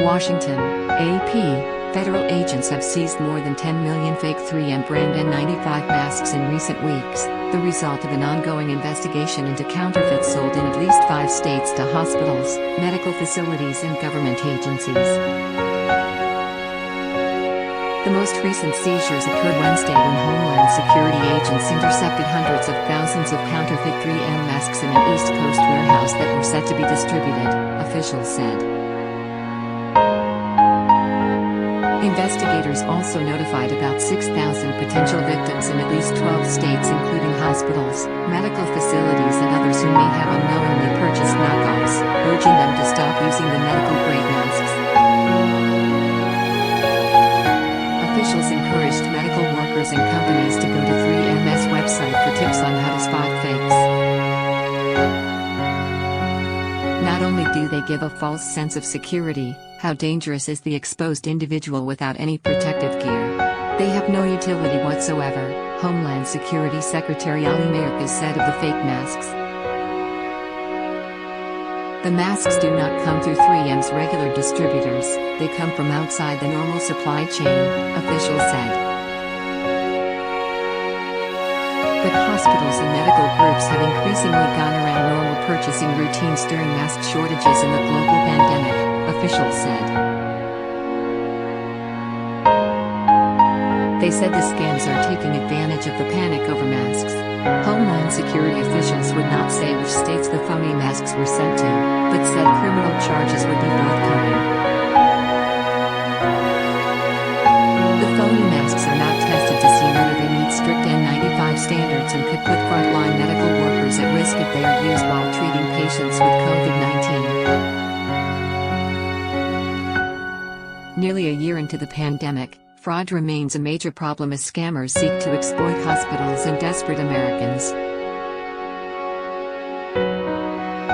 Washington, AP, federal agents have seized more than 10 million fake 3M brand N95 masks in recent weeks, the result of an ongoing investigation into counterfeits sold in at least 5 states to hospitals, medical facilities and government agencies. The most recent seizures occurred Wednesday when Homeland Security agents intercepted hundreds of thousands of counterfeit 3M masks in an East Coast warehouse that were set to be distributed, officials said. Investigators also notified about 6,000 potential victims in at least 12 states, including hospitals, medical facilities and others who may have unknowingly purchased knockoffs, urging them to stop using the medical-grade masks. Officials encouraged medical workers and companies to go to 3M's website for tips on how to spot fakes. Not only do they give a false sense of security, how dangerous is the exposed individual without any protective gear? They have no utility whatsoever, Homeland Security Secretary Ali Mayorkas said of the fake masks. The masks do not come through 3M's regular distributors, they come from outside the normal supply chain, officials said. But hospitals and medical groups have increasingly gone around normal purchasing routines during mask shortages in the global pandemic, officials said. They said the scams are taking advantage of the panic over masks. Homeland Security officials would not say which states the phony masks were sent to, but said criminal charges would be forthcoming. The phony masks are not tested to see whether they meet strict N95 standards and could put frontline medical workers at risk if they are used while treating patients with COVID-19. Nearly a year into the pandemic, fraud remains a major problem as scammers seek to exploit hospitals and desperate Americans.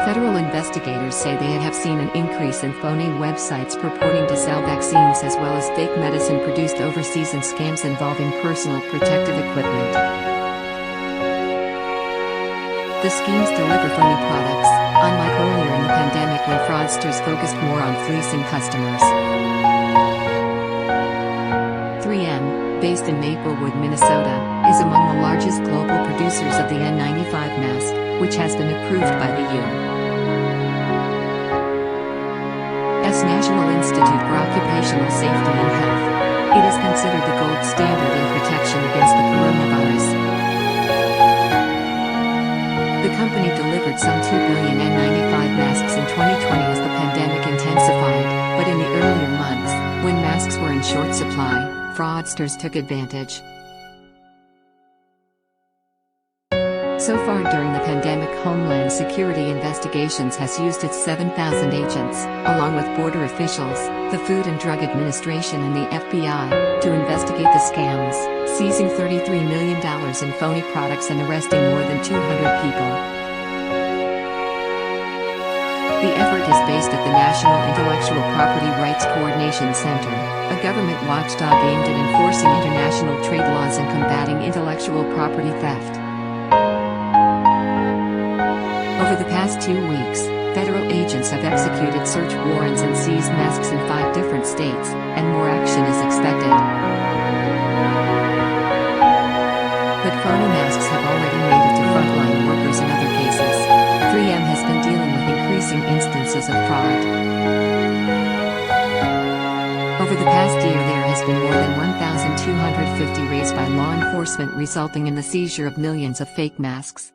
Federal investigators say they have seen an increase in phony websites purporting to sell vaccines as well as fake medicine produced overseas and scams involving personal protective equipment. The schemes deliver phony products, unlike earlier in the pandemic when fraudsters focused more on fleecing customers. 3M, based in Maplewood, Minnesota, is among the largest global producers of the N95 mask, which has been approved by the U.S. National Institute for Occupational Safety and Health. It is considered the gold standard in protection against the coronavirus. The company delivered some 2 billion N95 masks in 2020 as the pandemic intensified, but in the earlier months, when masks were in short supply, fraudsters took advantage. So far during the pandemic, Homeland Security Investigations has used its 7,000 agents, along with border officials, the Food and Drug Administration and the FBI, to investigate the scams, seizing $33 million in phony products and arresting more than 200 people. The effort is based at the National Intellectual Property Rights Coordination Center, a government watchdog aimed at enforcing international trade laws and combating intellectual property theft. Over the past 2 weeks, federal agents have executed search warrants and seized masks in 5 different states, and more action is expected. But phony masks have already made it to frontline workers in other cases. 3M has been dealing with increasing instances of fraud. Over the past year there has been more than 1,250 raised by law enforcement, resulting in the seizure of millions of fake masks.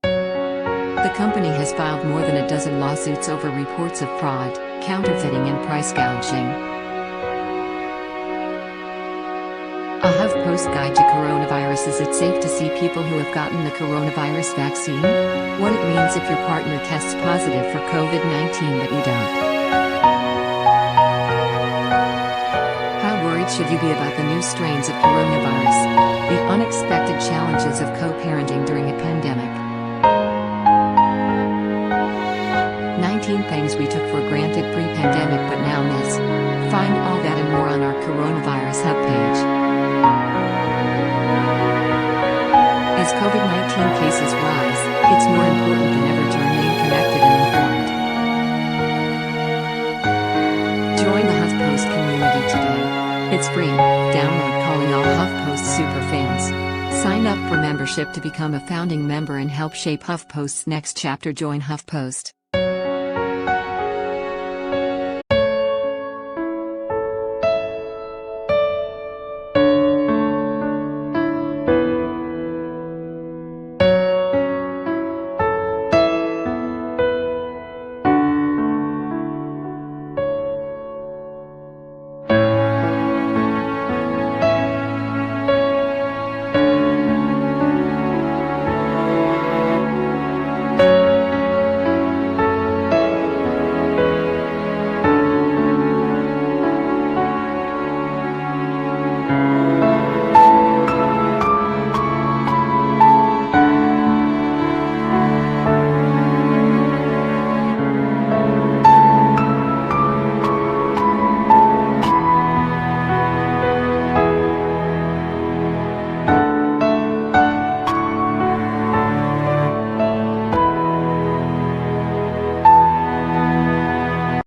The company has filed more than a dozen lawsuits over reports of fraud, counterfeiting and price gouging. A HuffPost guide to coronavirus. Is it safe to see people who have gotten the coronavirus vaccine? What it means if your partner tests positive for COVID-19 but you don't. How worried should you be about the new strains of coronavirus? The unexpected challenges of co-parenting during a pandemic. 19 things we took for granted pre-pandemic but now miss. Find all that and more on our Coronavirus Hub page. As COVID-19 cases rise, it's more important than ever to remain connected and informed. Join the HuffPost community today. It's free. Download calling all HuffPost superfans. Sign up for membership to become a founding member and help shape HuffPost's next chapter. Join HuffPost.